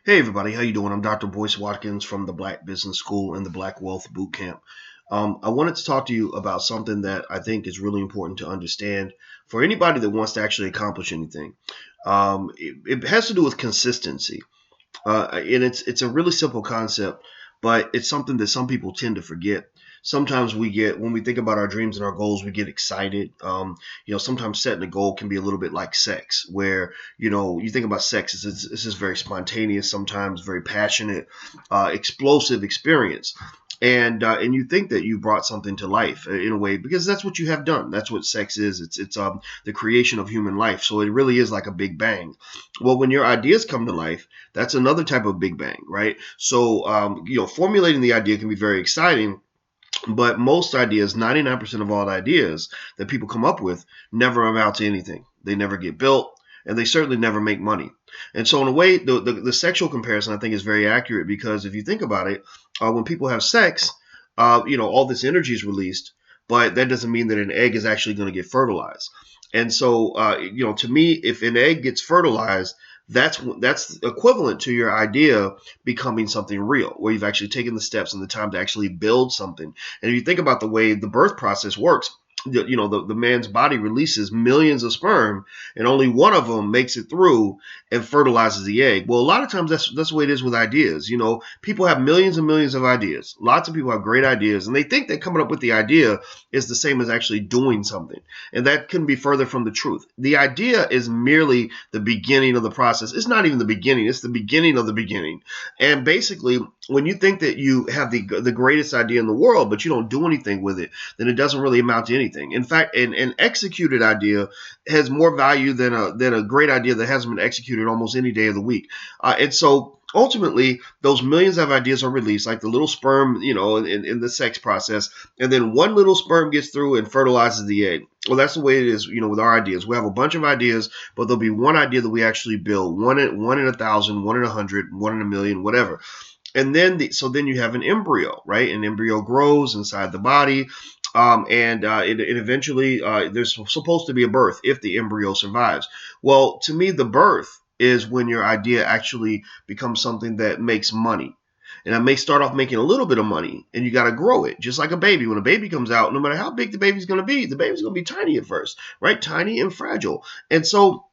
Hey everybody, how you doing? I'm Dr. Boyce Watkins from the Black Business School and the Black Wealth Boot Camp. I wanted to talk to you about something that I think is really important to understand for anybody that wants to actually accomplish anything. It has to do with consistency, and it's a really simple concept, but it's something that some people tend to forget. Sometimes when we think about our dreams and our goals, we get excited. Sometimes setting a goal can be a little bit like sex, where you think about sex, it's just very spontaneous, sometimes very passionate, explosive experience. And you think that you brought something to life in a way because that's what you have done. That's what sex is. It's the creation of human life. So it really is like a big bang. Well, when your ideas come to life, that's another type of big bang, right? So formulating the idea can be very exciting. But most ideas, 99% of all ideas that people come up with, never amount to anything. They never get built, and they certainly never make money. And so, in a way, the sexual comparison I think is very accurate because if you think about it, when people have sex, all this energy is released, but that doesn't mean that an egg is actually going to get fertilized. And so, to me, if an egg gets fertilized, that's equivalent to your idea becoming something real, where you've actually taken the steps and the time to actually build something. And if you think about the way the birth process works, the man's body releases millions of sperm and only one of them makes it through and fertilizes the egg. Well, a lot of times that's the way it is with ideas. People have millions and millions of ideas. Lots of people have great ideas and they think that coming up with the idea is the same as actually doing something. And that couldn't be further from the truth. The idea is merely the beginning of the process. It's not even the beginning. It's the beginning of the beginning. And basically, when you think that you have the greatest idea in the world, but you don't do anything with it, then it doesn't really amount to anything. In fact, an executed idea has more value than a great idea that hasn't been executed almost any day of the week. And so ultimately, those millions of ideas are released, like the little sperm, in the sex process, and then one little sperm gets through and fertilizes the egg. Well, that's the way it is, with our ideas. We have a bunch of ideas, but there'll be one idea that we actually build, one in 1,000, one in 100, one in a million, whatever. And then you have an embryo, right? An embryo grows inside the body. It eventually, there's supposed to be a birth if the embryo survives. Well, to me, the birth is when your idea actually becomes something that makes money. And it may start off making a little bit of money, and you got to grow it, just like a baby. When a baby comes out, no matter how big the baby's going to be, the baby's going to be tiny at first, right? Tiny and fragile. And so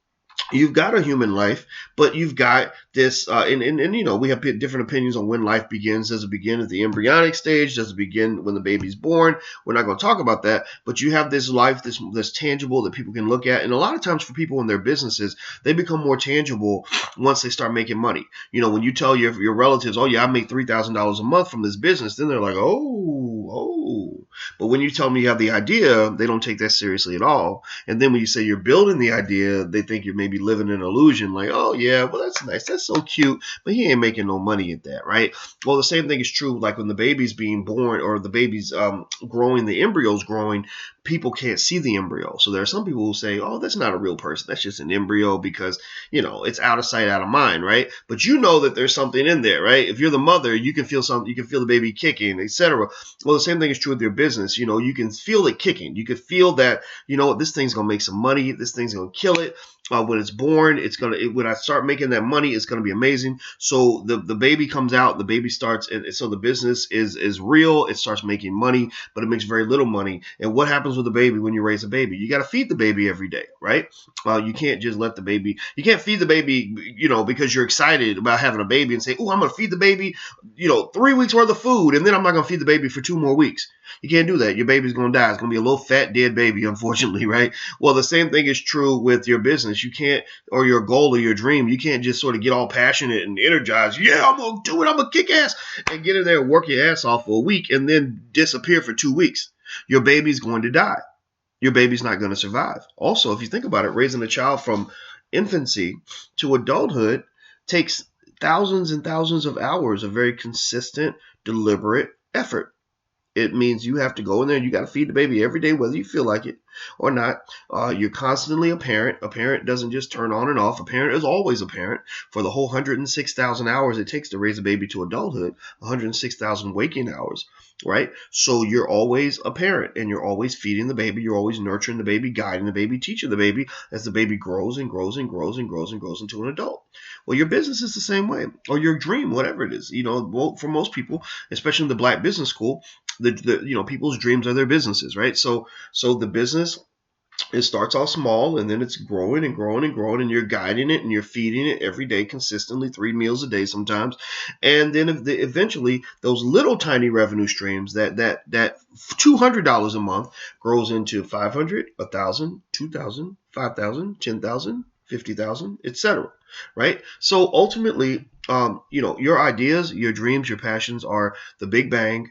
you've got a human life, but you've got this, we have different opinions on when life begins. Does it begin at the embryonic stage? Does it begin when the baby's born? We're not going to talk about that, but you have this life, this tangible that people can look at. And a lot of times for people in their businesses, they become more tangible once they start making money. When you tell your relatives, oh yeah, I make $3,000 a month from this business, then they're like, oh. But when you tell them you have the idea, they don't take that seriously at all. And then when you say you're building the idea, they think you're maybe living an illusion, like, oh yeah, well that's nice, that's so cute, but he ain't making no money at that, right? Well, the same thing is true like when the baby's being born or the baby's growing, the embryo's growing, people can't see the embryo. So there are some people who say, oh, that's not a real person, that's just an embryo because it's out of sight, out of mind, right? But you know that there's something in there, right? If you're the mother, you can feel something, you can feel the baby kicking, etc. Well, the same thing is true with your business. You can feel it kicking. You can feel that, this thing's gonna make some money, this thing's gonna kill it. When it's born, when I start making that money, it's going to be amazing. So the baby comes out, the baby starts, and so the business is real. It starts making money, but it makes very little money. And what happens with the baby when you raise a baby? You got to feed the baby every day, right? You can't just let the baby. You can't feed the baby, because you're excited about having a baby and say, oh, I'm going to feed the baby, 3 weeks worth of food, and then I'm not going to feed the baby for 2 more weeks. You can't do that. Your baby's going to die. It's going to be a little fat, dead baby, unfortunately, right? Well, the same thing is true with your business. You can't, or your goal or your dream, you can't just sort of get all passionate and energized. Yeah, I'm going to do it. I'm going to kick ass and get in there and work your ass off for a week and then disappear for 2 weeks. Your baby's going to die. Your baby's not going to survive. Also, if you think about it, raising a child from infancy to adulthood takes thousands and thousands of hours of very consistent, deliberate effort. It means you have to go in there and you got to feed the baby every day, whether you feel like it. or not. You're constantly a parent. A parent doesn't just turn on and off. A parent is always a parent for the whole 106,000 hours it takes to raise a baby to adulthood, 106,000 waking hours, right? So you're always a parent, and you're always feeding the baby. You're always nurturing the baby, guiding the baby, teaching the baby as the baby grows and grows and grows and grows and grows into an adult. Well, your business is the same way, or your dream, whatever it is. For most people, especially in the Black Business School, people's dreams are their businesses, right? So the business, it starts off small, and then it's growing and growing and growing, and you're guiding it and you're feeding it every day consistently, 3 meals a day sometimes. And then eventually those little tiny revenue streams, that $200 a month grows into 500, 1,000, 2,000, 5,000, 10,000, 50,000, etc. Right? So ultimately, your ideas, your dreams, your passions are the big bang.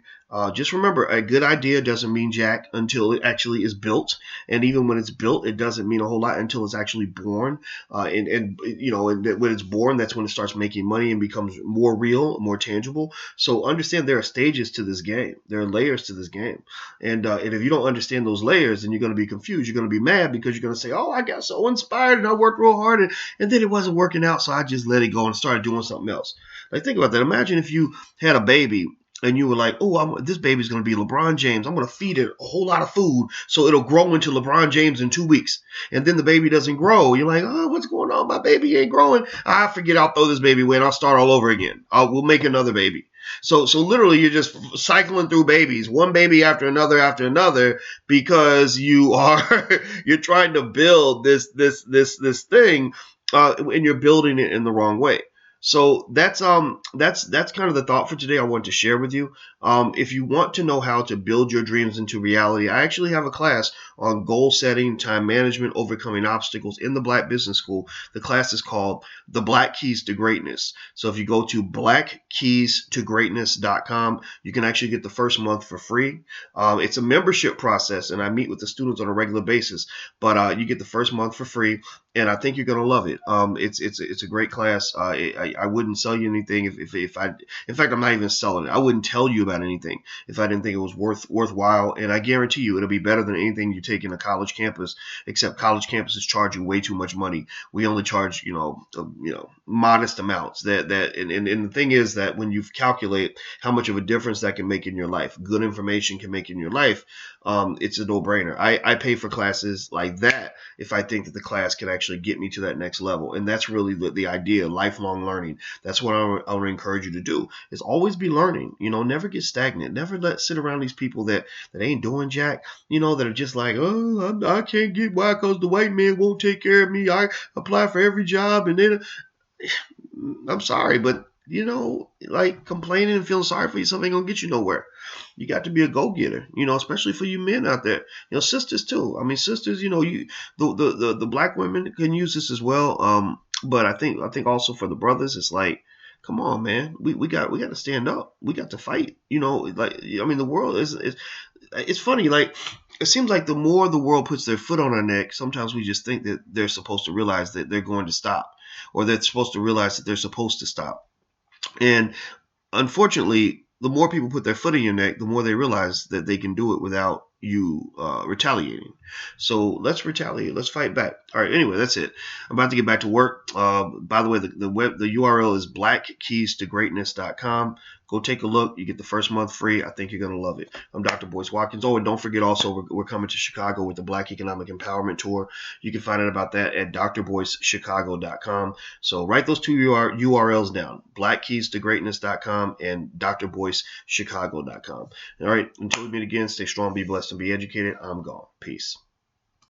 Just remember, a good idea doesn't mean jack until it actually is built, and even when it's built, it doesn't mean a whole lot until it's actually born. And when it's born, that's when it starts making money and becomes more real, more tangible. So understand there are stages to this game. There are layers to this game, and if you don't understand those layers, then you're going to be confused. You're going to be mad because you're going to say, "Oh, I got so inspired and I worked real hard, and then it wasn't working out, so I just let it go and started doing something else." Like, think about that. Imagine if you had a baby and you were like, "Oh, this baby's going to be LeBron James. I'm going to feed it a whole lot of food so it'll grow into LeBron James in 2 weeks." And then the baby doesn't grow. You're like, "Oh, what's going on? My baby ain't growing. I forget. I'll throw this baby away and I'll start all over again. We'll make another baby." So literally, you're just cycling through babies, one baby after another, because you're trying to build this thing, and you're building it in the wrong way. So that's kind of the thought for today I want to share with you. If you want to know how to build your dreams into reality, I actually have a class on goal setting, time management, overcoming obstacles in the Black Business School. The class is called The Black Keys to Greatness. So if you go to blackkeystogreatness.com, you can actually get the first month for free. It's a membership process, and I meet with the students on a regular basis, but you get the first month for free, and I think you're going to love it. It's a great class. I wouldn't sell you anything if I, in fact, I'm not even selling it. I wouldn't tell you about anything if I didn't think it was worthwhile. And I guarantee you it'll be better than anything you take in a college campus, except college campuses charge you way too much money. We only charge, modest amounts. And the thing is that when you calculate how much of a difference that can make in your life, good information can make in your life, it's a no-brainer. I pay for classes like that if I think that the class can actually get me to that next level. And that's really the idea, lifelong learning. That's what I want to encourage you to do, is always be learning. Never get stagnant. Never sit around these people that ain't doing jack, that are just like, "Oh, I can't get why, because the white man won't take care of me. I apply for every job." And then, I'm sorry, but like, complaining and feeling sorry for yourself ain't gonna get you nowhere. You got to be a go-getter, especially for you men out there. Sisters too. I mean, sisters, the Black women can use this as well. But I think also for the brothers, it's like, come on, man, we got to stand up. We got to fight. The world it's funny. Like, it seems like the more the world puts their foot on our neck, sometimes we just think that they're supposed to realize that they're going to stop, or they're supposed to realize that they're supposed to stop. And unfortunately, the more people put their foot in your neck, the more they realize that they can do it without you retaliating. So let's retaliate. Let's fight back. All right. Anyway, that's it. I'm about to get back to work. By the way, the URL is blackkeystogreatness.com. Go take a look. You get the first month free. I think you're going to love it. I'm Dr. Boyce Watkins. Oh, and don't forget also, we're coming to Chicago with the Black Economic Empowerment Tour. You can find out about that at drboycechicago.com. So write those two URLs down, blackkeystogreatness.com and drboycechicago.com. All right. Until we meet again, stay strong, be blessed, and be educated. I'm gone. Peace.